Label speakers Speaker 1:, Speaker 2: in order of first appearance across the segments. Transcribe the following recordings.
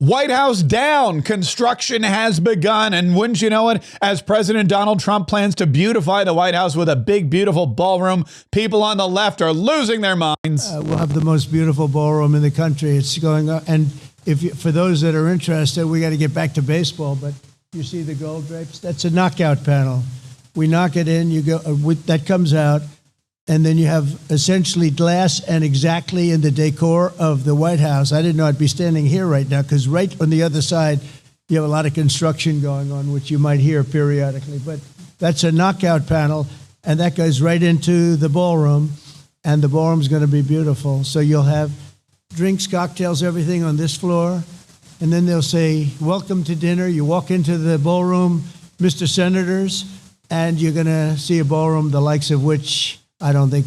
Speaker 1: White House down. Construction has begun. And wouldn't you know it, as President Donald Trump plans to beautify the White House with a big, beautiful ballroom, people on the left are losing their minds.
Speaker 2: We'll have the most beautiful ballroom in the country. It's going on. And for those that are interested, we got to get back to baseball. But you see the gold drapes? That's a knockout panel. We knock it in, you go, that comes out. And then you have essentially glass and exactly in the decor of the White House. I didn't know I'd be standing here right now because right on the other side, you have a lot of construction going on, which you might hear periodically. But that's a knockout panel, and that goes right into the ballroom, and the ballroom's going to be beautiful. So you'll have drinks, cocktails, everything on this floor, and then they'll say, welcome to dinner. You walk into the ballroom, Mr. Senators, and you're going to see a ballroom the likes of which I don't think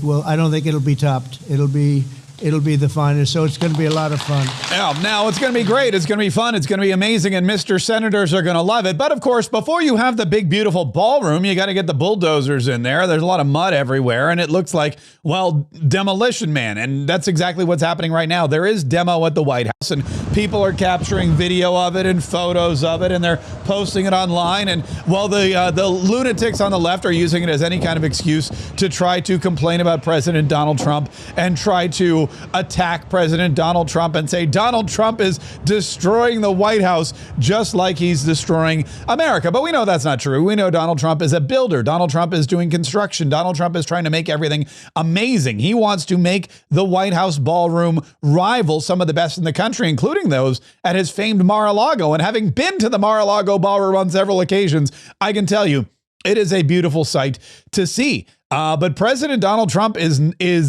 Speaker 2: it'll be topped. It'll be the finest. So it's going to be a lot of fun.
Speaker 1: Yeah, now it's going to be great. It's going to be fun. It's going to be amazing. And Mr. Senators are going to love it. But of course, before you have the big, beautiful ballroom, you got to get the bulldozers in there. There's a lot of mud everywhere. And it looks like, well, Demolition Man. And that's exactly what's happening right now. There is demo at the White House and people are capturing video of it and photos of it. And they're posting it online. And while the lunatics on the left are using it as any kind of excuse to try to complain about President Donald Trump and try to attack President Donald Trump and say Donald Trump is destroying the White House just like he's destroying America. But we know that's not true. We know Donald Trump is a builder. Donald Trump is doing construction. Donald Trump is trying to make everything amazing. He wants to make the White House ballroom rival some of the best in the country, including those at his famed Mar-a-Lago. And having been to the Mar-a-Lago ballroom on several occasions, I can tell you it is a beautiful sight to see. But President Donald Trump is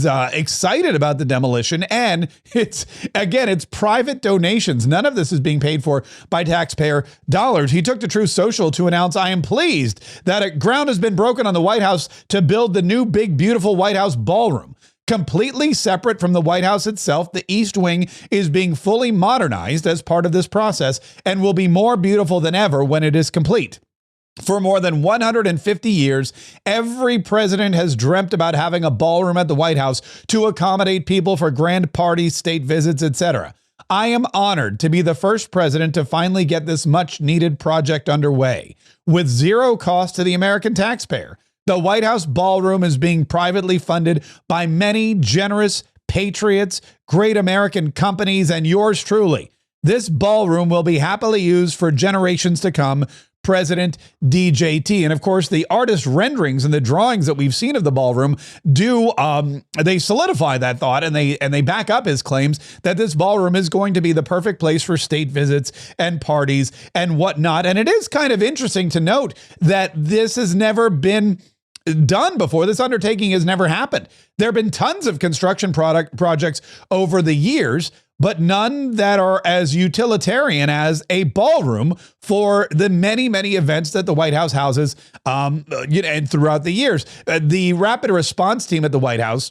Speaker 1: excited about the demolition, and it's private donations. None of this is being paid for by taxpayer dollars. He took to Truth Social to announce, I am pleased that ground has been broken on the White House to build the new big, beautiful White House ballroom. Completely separate from the White House itself, the East Wing is being fully modernized as part of this process and will be more beautiful than ever when it is complete. For more than 150 years, every president has dreamt about having a ballroom at the White House to accommodate people for grand parties, state visits, etc. I am honored to be the first president to finally get this much-needed project underway. With zero cost to the American taxpayer, the White House ballroom is being privately funded by many generous patriots, great American companies, and yours truly. This ballroom will be happily used for generations to come. President DJT. And of course, the artist renderings and the drawings that we've seen of the ballroom they solidify that thought, and they back up his claims that this ballroom is going to be the perfect place for state visits and parties and whatnot. And it is kind of interesting to note that this has never been done before. This undertaking has never happened. There have been tons of construction projects over the years, but none that are as utilitarian as a ballroom for the many, many events that the White House houses and throughout the years. The rapid response team at the White House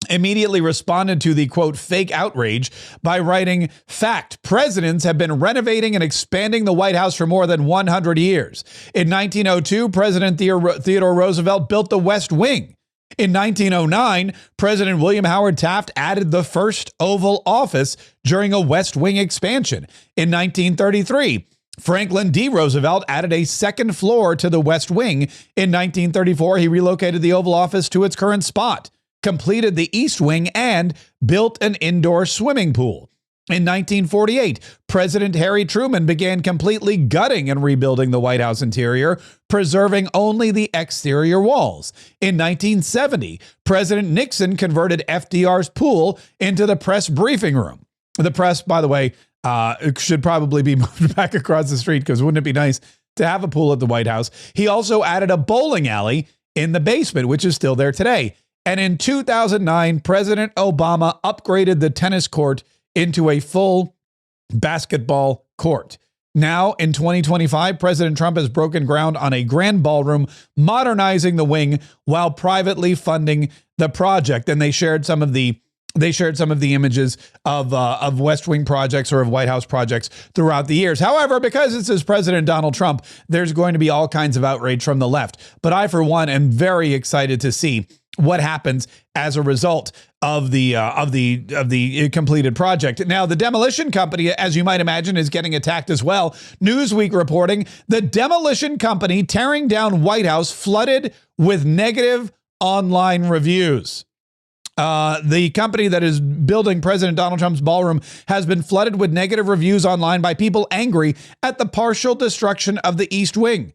Speaker 1: immediately responded to the, quote, fake outrage by writing, fact, presidents have been renovating and expanding the White House for more than 100 years. In 1902, President Theodore Roosevelt built the West Wing. In 1909, President William Howard Taft added the first Oval Office during a West Wing expansion. In 1933, Franklin D. Roosevelt added a second floor to the West Wing. In 1934, he relocated the Oval Office to its current spot, completed the East Wing, and built an indoor swimming pool. In 1948, President Harry Truman began completely gutting and rebuilding the White House interior, preserving only the exterior walls. In 1970, President Nixon converted FDR's pool into the press briefing room. The press, by the way, should probably be moved back across the street because wouldn't it be nice to have a pool at the White House? He also added a bowling alley in the basement, which is still there today. And in 2009, President Obama upgraded the tennis court into a full basketball court. Now, in 2025, President Trump has broken ground on a grand ballroom, modernizing the wing while privately funding the project. And they shared some of the images of West Wing projects or of White House projects throughout the years. However, because this is President Donald Trump, there's going to be all kinds of outrage from the left. But I, for one, am very excited to see what happens as a result of the completed project. Now, the demolition company, as you might imagine, is getting attacked as well. Newsweek reporting the demolition company tearing down White House flooded with negative online reviews. The company that is building President Donald Trump's ballroom has been flooded with negative reviews online by people angry at the partial destruction of the East Wing.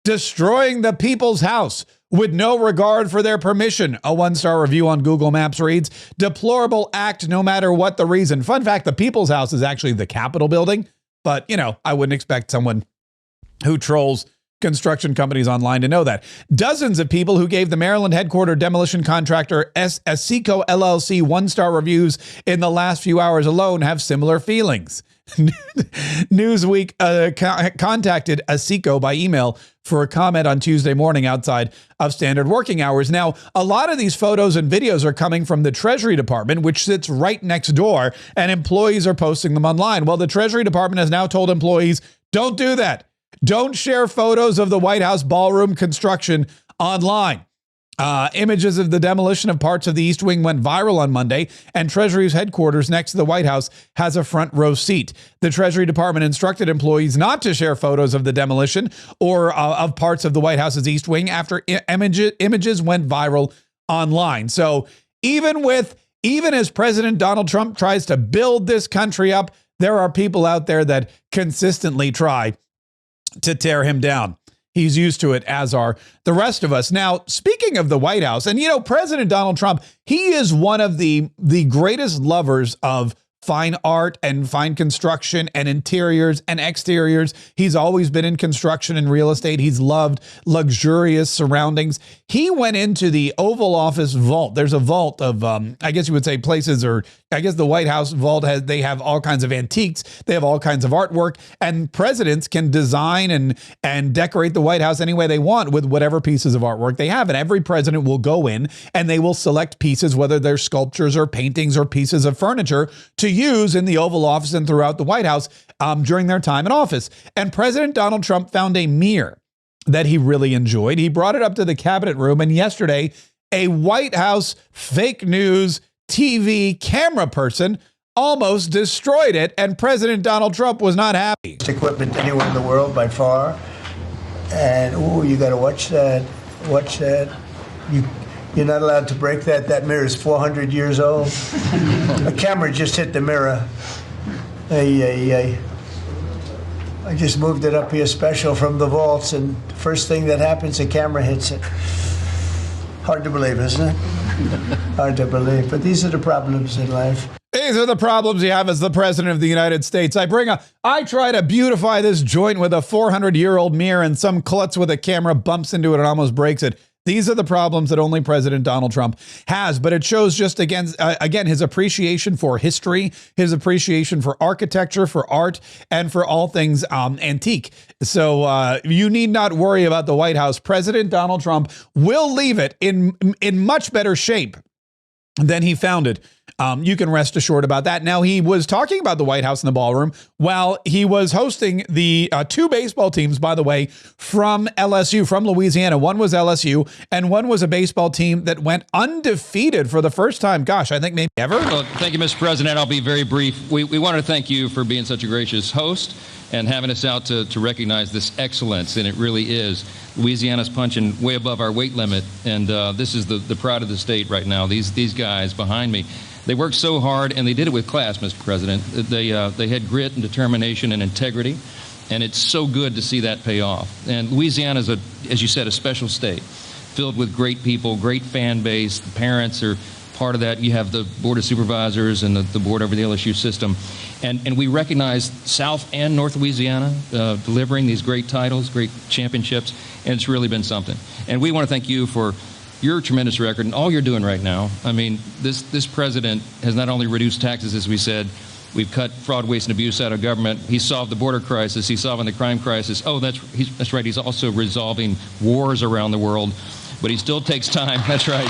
Speaker 1: Destroying the people's house with no regard for their permission. A 1-star review on Google Maps reads, deplorable act no matter what the reason. Fun fact, the people's house is actually the Capitol building, but I wouldn't expect someone who trolls construction companies online to know that. Dozens of people who gave the Maryland headquartered demolition contractor Asico LLC 1-star reviews in the last few hours alone have similar feelings. Newsweek contacted Asico by email for a comment on Tuesday morning outside of standard working hours. Now, a lot of these photos and videos are coming from the Treasury Department, which sits right next door, and employees are posting them online. Well, the Treasury Department has now told employees, don't do that. Don't share photos of the White House ballroom construction online. Images of the demolition of parts of the East Wing went viral on Monday, and Treasury's headquarters next to the White House has a front row seat. The Treasury Department instructed employees not to share photos of the demolition or of parts of the White House's East Wing after images went viral online. So even as President Donald Trump tries to build this country up, there are people out there that consistently try to tear him down. He's used to it, as are the rest of us. Now, speaking of the White House, and President Donald Trump, he is one of the greatest lovers of fine art and fine construction and interiors and exteriors. He's always been in construction and real estate. He's loved luxurious surroundings. He went into the Oval Office vault. There's a vault of, I guess you would say places, or I guess the White House vault they have all kinds of antiques. They have all kinds of artwork, and presidents can design and decorate the White House any way they want with whatever pieces of artwork they have. And every president will go in and they will select pieces, whether they're sculptures or paintings or pieces of furniture, to use in the Oval Office and throughout the White House during their time in office. And President Donald Trump found a mirror that he really enjoyed. He brought it up to the cabinet room, and yesterday, a White House fake news TV camera person almost destroyed it, and President Donald Trump was not happy.
Speaker 2: Equipment anywhere in the world by far. And, you got to watch that. Watch that. You're not allowed to break that. That mirror is 400 years old. A camera just hit the mirror. I just moved it up here special from the vaults, and first thing that happens, a camera hits it. Hard to believe, isn't it? Hard to believe. But these are the problems in life.
Speaker 1: These are the problems you have as the president of the United States. I try to beautify this joint with a 400-year-old mirror, and some klutz with a camera bumps into it and almost breaks it. These are the problems that only President Donald Trump has, but it shows just again his appreciation for history, his appreciation for architecture, for art, and for all things antique. So you need not worry about the White House. President Donald Trump will leave it in much better shape than he found it. You can rest assured about that. Now, he was talking about the White House in the ballroom while he was hosting the two baseball teams, by the way, from LSU, from Louisiana. One was LSU, and one was a baseball team that went undefeated for the first time. Gosh, I think maybe ever.
Speaker 3: Well, thank you, Mr. President. I'll be very brief. We want to thank you for being such a gracious host and having us out to recognize this excellence, and it really is. Louisiana's punching way above our weight limit, and this is the pride of the state right now. These guys behind me, they worked so hard, and they did it with class, Mr. President. They had grit and determination and integrity, and it's so good to see that pay off. And Louisiana's, as you said, a special state, filled with great people, great fan base. The parents are part of that. You have the Board of Supervisors and the board over the LSU system. And we recognize South and North Louisiana delivering these great titles, great championships, and it's really been something. And we want to thank you for your tremendous record and all you're doing right now. I mean, this president has not only reduced taxes, as we said, we've cut fraud, waste, and abuse out of government. He solved the border crisis. He's solving the crime crisis. Oh, that's right. He's also resolving wars around the world, but he still takes time. That's right.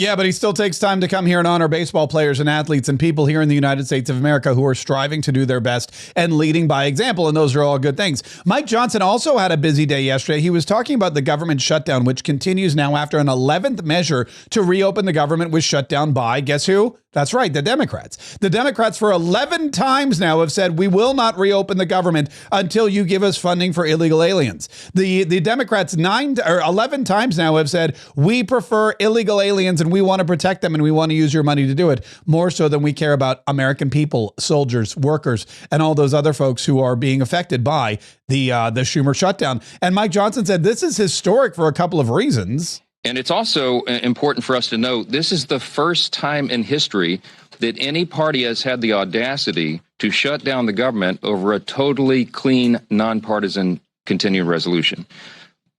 Speaker 1: Yeah, but he still takes time to come here and honor baseball players and athletes and people here in the United States of America who are striving to do their best and leading by example. And those are all good things. Mike Johnson also had a busy day yesterday. He was talking about the government shutdown, which continues now after an 11th measure to reopen the government was shut down by, guess who? That's right, the Democrats. The Democrats for 11 times now have said, we will not reopen the government until you give us funding for illegal aliens. The Democrats 11 times now have said, we prefer illegal aliens and we want to protect them and we want to use your money to do it, more so than we care about American people, soldiers, workers, and all those other folks who are being affected by the Schumer shutdown. And Mike Johnson said this is historic for a couple of reasons.
Speaker 3: And it's also important for us to note this is the first time in history that any party has had the audacity to shut down the government over a totally clean, nonpartisan continuing resolution.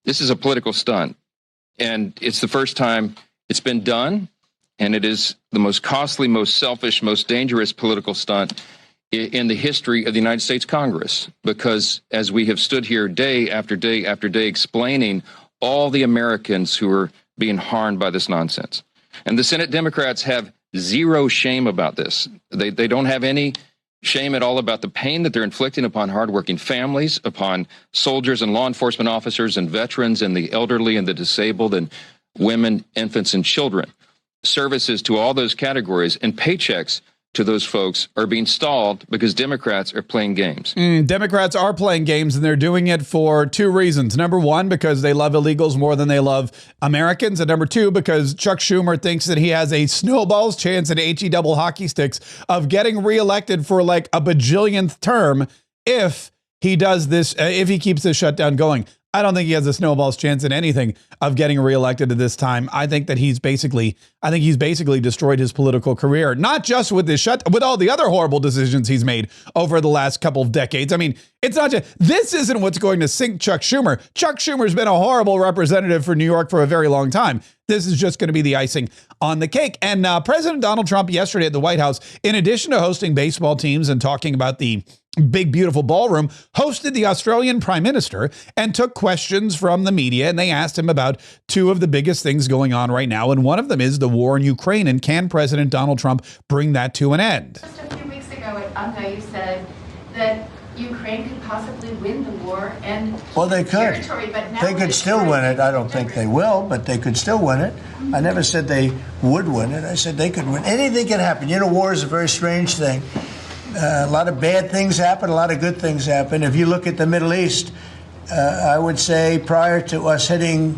Speaker 3: This is a political stunt, and it's the first time it's been done, and it is the most costly, most selfish, most dangerous political stunt in the history of the United States Congress, because as we have stood here day after day after day explaining all the Americans who are being harmed by this nonsense. And the Senate Democrats have zero shame about this. They don't have any shame at all about the pain that they're inflicting upon hardworking families, upon soldiers and law enforcement officers and veterans and the elderly and the disabled and women, infants, and children. Services to all those categories and paychecks to those folks are being stalled because Democrats are playing games.
Speaker 1: Democrats are playing games, and they're doing it for two reasons. Number one, because they love illegals more than they love Americans. And number two, because Chuck Schumer thinks that he has a snowball's chance at HE double hockey sticks of getting reelected for like a bajillionth term if he does this, if he keeps this shutdown going. I don't think he has a snowball's chance in anything of getting reelected at this time. I think he's basically destroyed his political career, not just with this with all the other horrible decisions he's made over the last couple of decades. I mean, it's not just, this isn't what's going to sink Chuck Schumer. Chuck Schumer's been a horrible representative for New York for a very long time. This is just going to be the icing on the cake. And President Donald Trump yesterday at the White House, in addition to hosting baseball teams and talking about the big, beautiful ballroom, hosted the Australian Prime Minister and took questions from the media. And they asked him about two of the biggest things going on right now. And one of them is the war in Ukraine. And can President Donald Trump bring that to an end?
Speaker 4: Just a few weeks ago at UNGA, you said that Ukraine could possibly win the war and
Speaker 2: well, they could.
Speaker 4: Territory, but now
Speaker 2: they could still win it. I don't think they will, but they could still win it. I never said they would win it. I said they could win. Anything can happen. You know, war is a very strange thing. A lot of bad things happen, a lot of good things happen. If you look at the Middle East, I would say prior to us hitting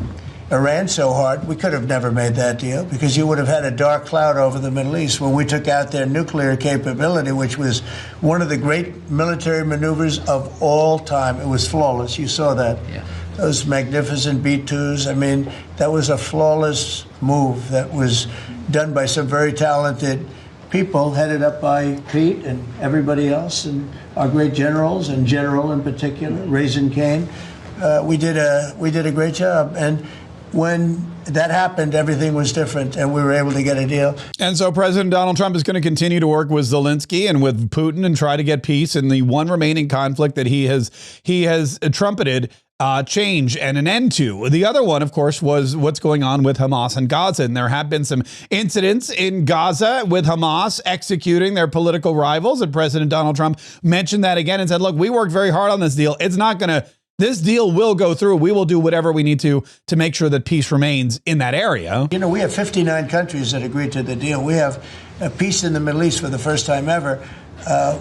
Speaker 2: Iran so hard, we could have never made that deal because you would have had a dark cloud over the Middle East when we took out their nuclear capability, which was one of the great military maneuvers of all time. It was flawless. You saw that. Yeah. Those magnificent B-2s. I mean, that was a flawless move that was done by some very talented people headed up by Pete and everybody else and our great generals and General in particular, Raisin Cain. We did a great job. And when that happened, everything was different and we were able to get a deal.
Speaker 1: And so President Donald Trump is going to continue to work with Zelensky and with Putin and try to get peace in the one remaining conflict that he has trumpeted change and an end to. The other one, of course, was what's going on with Hamas and Gaza. And there have been some incidents in Gaza with Hamas executing their political rivals. And President Donald Trump mentioned that again and said, look, we worked very hard on this deal. This deal will go through. We will do whatever we need to make sure that peace remains in that area.
Speaker 2: You know, we have 59 countries that agreed to the deal. We have peace in the Middle East for the first time ever.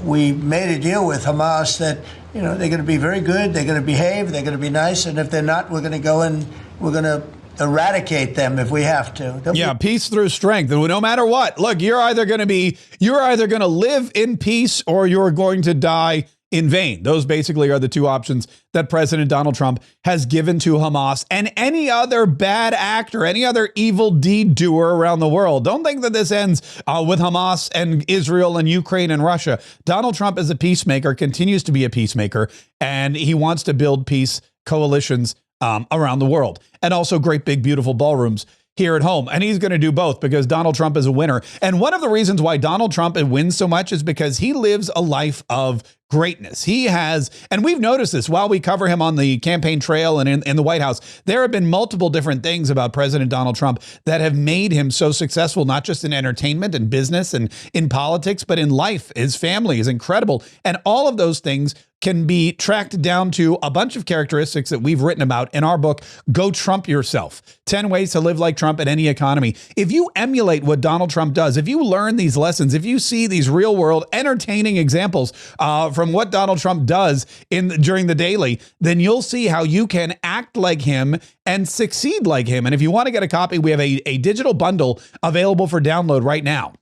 Speaker 2: We made a deal with Hamas that, you know, they're going to be very good, they're going to behave, they're going to be nice, and if they're not, we're going to go and we're going to eradicate them if we have to.
Speaker 1: Peace through strength. And no matter what, look, you're either going to live in peace or you're going to die in vain. Those basically are the two options that President Donald Trump has given to Hamas and any other bad actor, any other evil deed doer around the world. Don't think that this ends with Hamas and Israel and Ukraine and Russia. Donald Trump is a peacemaker, continues to be a peacemaker, and he wants to build peace coalitions around the world and also great big beautiful ballrooms here at home. And he's going to do both because Donald Trump is a winner. And one of the reasons why Donald Trump wins so much is because he lives a life of greatness. He has, and we've noticed this while we cover him on the campaign trail and in the White House, there have been multiple different things about President Donald Trump that have made him so successful, not just in entertainment and business and in politics, but in life. His family is incredible. And all of those things can be tracked down to a bunch of characteristics that we've written about in our book, Go Trump Yourself, 10 Ways to Live Like Trump in Any Economy. If you emulate what Donald Trump does, if you learn these lessons, if you see these real world entertaining examples from what Donald Trump does during the daily, then you'll see how you can act like him and succeed like him. And if you want to get a copy, we have a digital bundle available for download right now.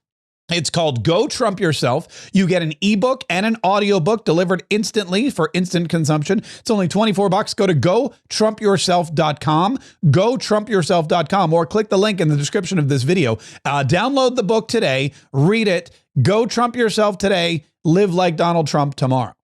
Speaker 1: It's called Go Trump Yourself. You get an ebook and an audiobook delivered instantly for instant consumption. It's only $24. Go to gotrumpyourself.com, gotrumpyourself.com, or click the link in the description of this video. Download the book today, read it, go Trump yourself today, live like Donald Trump tomorrow.